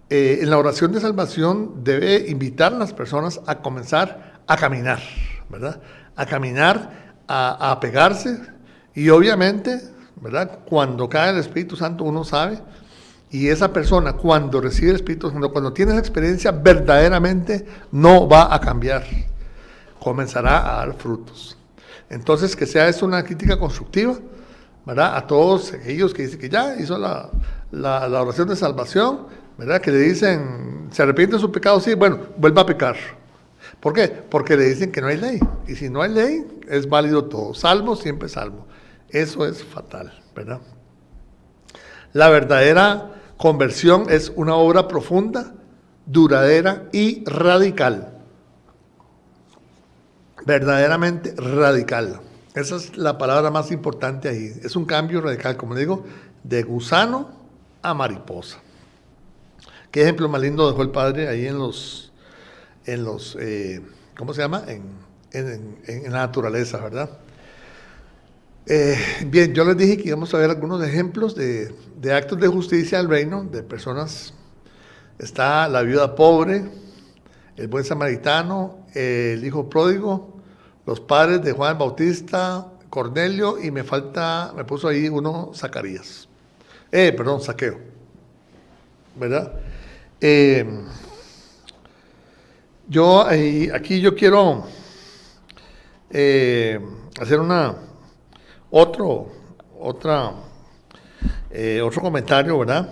[SPEAKER 3] en la oración de salvación debe invitar a las personas a comenzar a caminar, ¿verdad? A caminar, a apegarse, y obviamente, ¿verdad?, cuando cae el Espíritu Santo uno sabe, y esa persona cuando recibe el Espíritu Santo, cuando tiene esa experiencia, verdaderamente no va a cambiar, comenzará a dar frutos. Entonces, que sea esto una crítica constructiva, ¿verdad?, a todos aquellos que dicen que ya hizo la oración de salvación, ¿verdad?, que le dicen, ¿se arrepiente de su pecado? Sí, bueno, vuelva a pecar. ¿Por qué? Porque le dicen que no hay ley. Y si no hay ley, es válido todo. Salvo, siempre salvo. Eso es fatal, ¿verdad? La verdadera conversión es una obra profunda, duradera y radical. Verdaderamente radical. Esa es la palabra más importante ahí. Es un cambio radical, como digo, de gusano a mariposa. ¿Qué ejemplo más lindo dejó el Padre ahí en los ¿cómo se llama? En la naturaleza, ¿verdad? Bien, yo les dije que íbamos a ver algunos ejemplos de actos de justicia del reino, de personas. Está la viuda pobre, el buen samaritano, el hijo pródigo, los padres de Juan el Bautista, Cornelio, y me puso ahí uno, Zacarías. Zaqueo, ¿verdad? Aquí yo quiero hacer otro comentario, ¿verdad?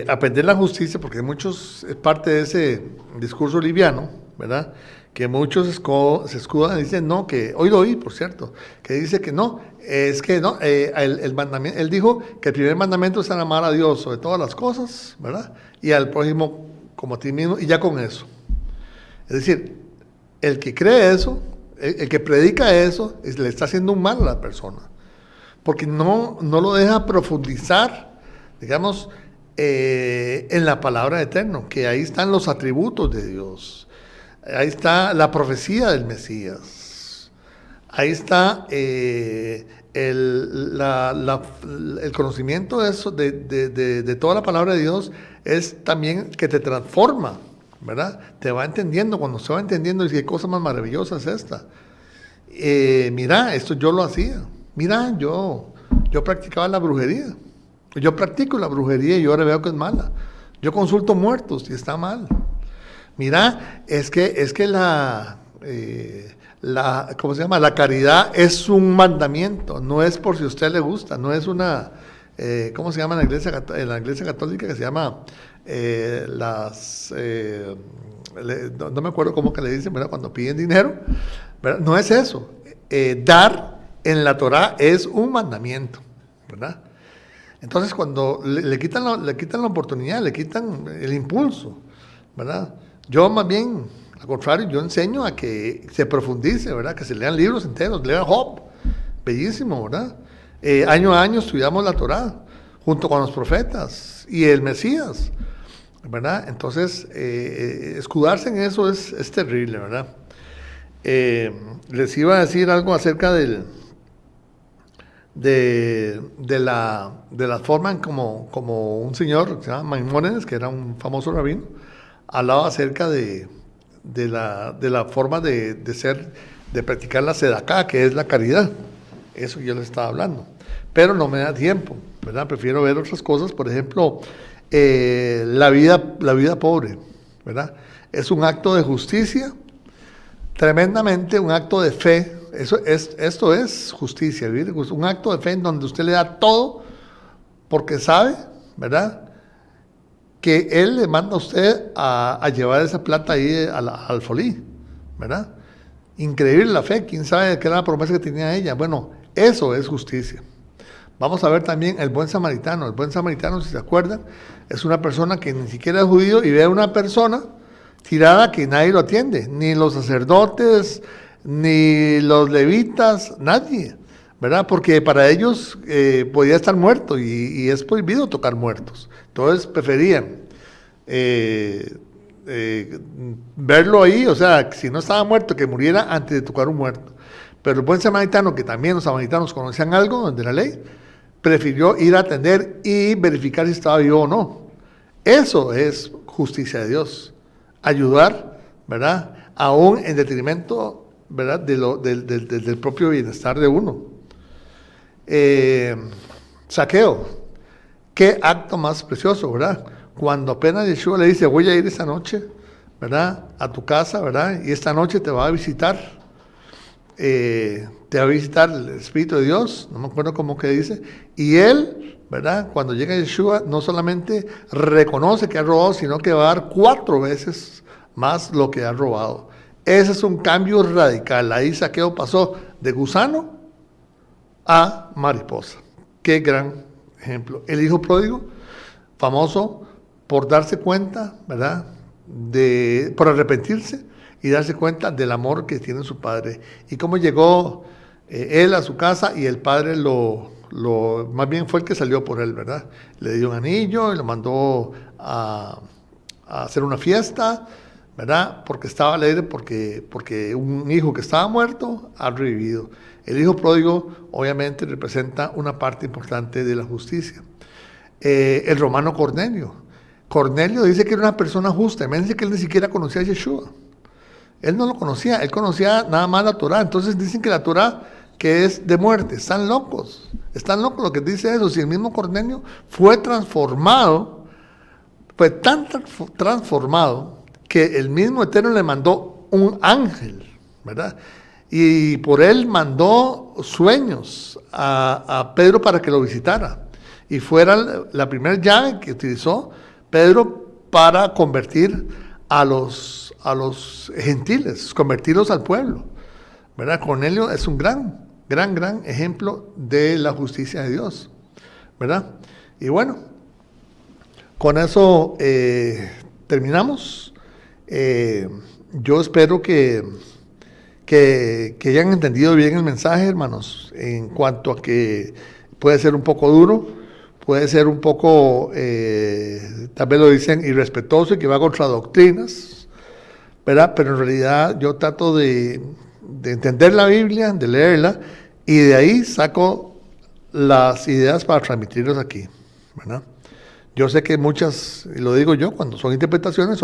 [SPEAKER 3] Aprender la justicia, porque muchos, es parte de ese discurso liviano, ¿verdad?, que muchos se escudan y dicen, no, que hoy lo oí, por cierto, que dice que no, es que no, el mandamiento, él dijo que el primer mandamiento es amar a Dios sobre todas las cosas, ¿verdad?, y al prójimo como a ti mismo, y ya con eso. Es decir, el que cree eso, el que predica eso, le está haciendo un mal a la persona, porque no lo deja profundizar, digamos, en la palabra eterna, que ahí están los atributos de Dios. Ahí está la profecía del Mesías. Ahí está el conocimiento de eso, de toda la palabra de Dios, es también que te transforma, ¿verdad? Te va entendiendo. Cuando se va entendiendo, dice, qué cosa más maravillosa es esta. Mira, esto yo lo hacía. Mira, yo practicaba la brujería. Yo practico la brujería y yo ahora veo que es mala. Yo consulto muertos y está mal. Mira, es que ¿cómo se llama? La caridad es un mandamiento, no es por si a usted le gusta, no es una, ¿cómo se llama en la iglesia católica? Que se llama no me acuerdo cómo que le dicen, ¿verdad?, cuando piden dinero, ¿verdad? No es eso. Dar en la Torah es un mandamiento, ¿verdad? Entonces, cuando le quitan la oportunidad, le quitan el impulso, ¿verdad? Yo más bien, al contrario, yo enseño a que se profundice, ¿verdad? Que se lean libros enteros, lean Job, bellísimo, ¿verdad? Año a año estudiamos la Torá, junto con los profetas y el Mesías, ¿verdad? Entonces, escudarse en eso es terrible, ¿verdad? Les iba a decir algo acerca de la forma en como un señor que se llama Maimónides, que era un famoso rabino, hablaba acerca de la forma de practicar la sedaká, que es la caridad. eso que yo les estaba hablando. Pero no me da tiempo, ¿verdad? Prefiero ver otras cosas, por ejemplo, la vida pobre, ¿verdad? Es un acto de justicia, tremendamente un acto de fe. Esto es justicia, ¿verdad? Un acto de fe en donde usted le da todo porque sabe, ¿verdad?, que Él le manda a usted a llevar esa plata ahí al alfolí, ¿verdad? Increíble la fe, quién sabe qué era la promesa que tenía ella. Bueno, eso es justicia. Vamos a ver también el buen samaritano. El buen samaritano, si se acuerdan, es una persona que ni siquiera es judío y ve a una persona tirada que nadie lo atiende, ni los sacerdotes, ni los levitas, nadie, ¿verdad? Porque para ellos podía estar muerto y es prohibido tocar muertos. Entonces preferían verlo ahí, o sea, si no estaba muerto, que muriera antes de tocar un muerto. Pero el buen samaritano, que también los samaritanos conocían algo de la ley, prefirió ir a atender y verificar si estaba vivo o no. Eso es justicia de Dios. Ayudar, ¿verdad?, aún en detrimento, ¿verdad?, del propio bienestar de uno. Saqueo, qué acto más precioso, ¿verdad? Cuando apenas Yeshua le dice, voy a ir esta noche, ¿verdad?, a tu casa, ¿verdad?, y esta noche te va a visitar, el Espíritu de Dios, no me acuerdo cómo que dice, y él, ¿verdad?, cuando llega Yeshua, no solamente reconoce que ha robado, sino que va a dar 4 veces más lo que ha robado. Ese es un cambio radical. Ahí Saqueo pasó de gusano a mariposa. Qué gran ejemplo. El hijo pródigo, famoso por darse cuenta, ¿verdad?, por arrepentirse y darse cuenta del amor que tiene su padre. Y cómo llegó él a su casa y el padre más bien fue el que salió por él, ¿verdad? Le dio un anillo y lo mandó a hacer una fiesta, ¿verdad? Porque estaba alegre, porque un hijo que estaba muerto ha revivido. El hijo pródigo obviamente representa una parte importante de la justicia. El romano Cornelio dice que era una persona justa. Imagínense que él ni siquiera conocía a Yeshua. Él no lo conocía, él conocía nada más la Torá. Entonces dicen que la Torá, que es de muerte, están locos lo que dice eso. Si el mismo Cornelio fue transformado, fue tan transformado que el mismo Eterno le mandó un ángel, ¿verdad? Y por él mandó sueños a Pedro para que lo visitara. Y fuera la primera llave que utilizó Pedro para convertir a los gentiles, convertirlos al pueblo, ¿verdad? Cornelio es un gran ejemplo de la justicia de Dios, ¿verdad? Y bueno, con eso terminamos. Yo espero que hayan entendido bien el mensaje, hermanos, en cuanto a que puede ser un poco duro, puede ser un poco, tal vez lo dicen, irrespetuoso y que va contra doctrinas, ¿verdad? Pero en realidad yo trato de entender la Biblia, de leerla, y de ahí saco las ideas para transmitirlas aquí, ¿verdad? Yo sé que muchas, y lo digo yo, cuando son interpretaciones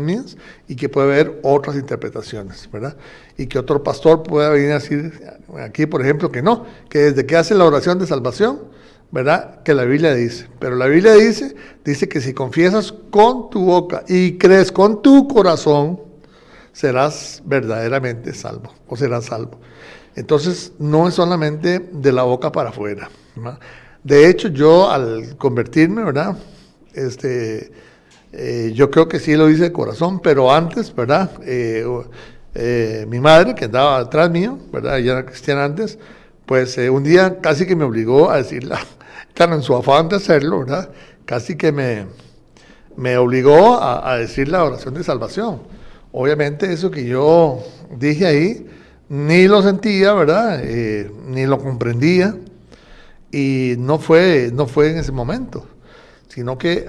[SPEAKER 3] mías, y que puede haber otras interpretaciones, ¿verdad? Y que otro pastor pueda venir a decir aquí, por ejemplo, que no, que desde que hace la oración de salvación, ¿verdad?, que la Biblia dice. Pero la Biblia dice que si confiesas con tu boca y crees con tu corazón, serás verdaderamente salvo, o serás salvo. Entonces, no es solamente de la boca para afuera, ¿verdad? De hecho, yo al convertirme, ¿verdad?, yo creo que sí lo hice de corazón, pero antes, ¿verdad?, mi madre, que andaba atrás mío, ¿verdad?, ella era cristiana antes, pues un día casi que me obligó a decirla, tan en su afán de hacerlo, ¿verdad?, casi que me obligó a decir la oración de salvación. Obviamente eso que yo dije ahí, ni lo sentía, ¿verdad?, ni lo comprendía, y no fue en ese momento, sino que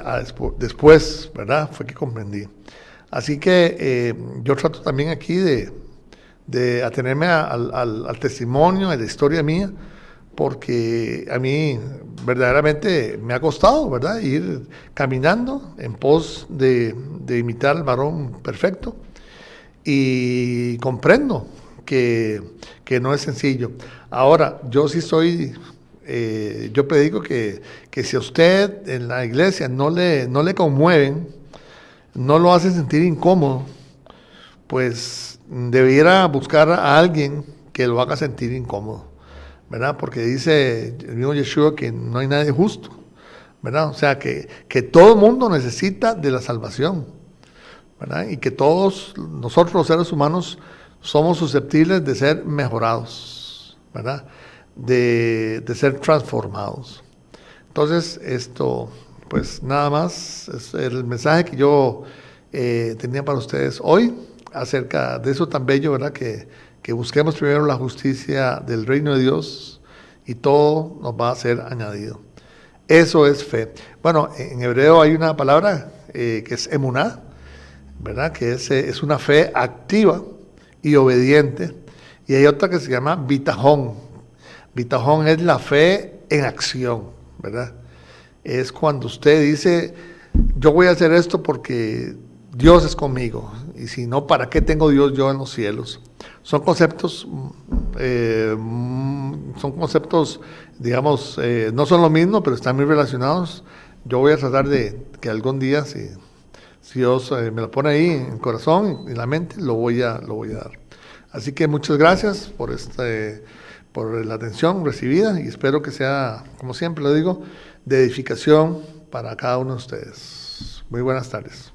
[SPEAKER 3] después, ¿verdad?, fue que comprendí. Así que yo trato también aquí de atenerme al testimonio, a la historia mía, porque a mí verdaderamente me ha costado, ¿verdad?, ir caminando en pos de imitar al varón perfecto, y comprendo que no es sencillo. Ahora, yo sí soy, yo predico que si a usted en la iglesia no le conmueven, no lo hace sentir incómodo, pues debiera buscar a alguien que lo haga sentir incómodo, ¿verdad? Porque dice el mismo Yeshua que no hay nadie justo, ¿verdad? O sea, que todo el mundo necesita de la salvación, ¿verdad? Y que todos nosotros los seres humanos somos susceptibles de ser mejorados, ¿verdad? De ser transformados. Entonces, pues nada más, es el mensaje que yo tenía para ustedes hoy, acerca de eso tan bello, ¿verdad? Que busquemos primero la justicia del reino de Dios y todo nos va a ser añadido. Eso es fe. Bueno, en hebreo hay una palabra que es emuná, ¿verdad? Que es una fe activa y obediente. Y hay otra que se llama bitajón. Bitajón es la fe en acción, ¿verdad? Es cuando usted dice, yo voy a hacer esto porque Dios es conmigo, y si no, ¿para qué tengo Dios yo en los cielos? Son conceptos, digamos, no son lo mismo, pero están muy relacionados. Yo voy a tratar de que algún día, si Dios me lo pone ahí en el corazón y en la mente, lo voy a dar. Así que muchas gracias por la atención recibida, y espero que sea, como siempre lo digo, de edificación para cada uno de ustedes. Muy buenas tardes.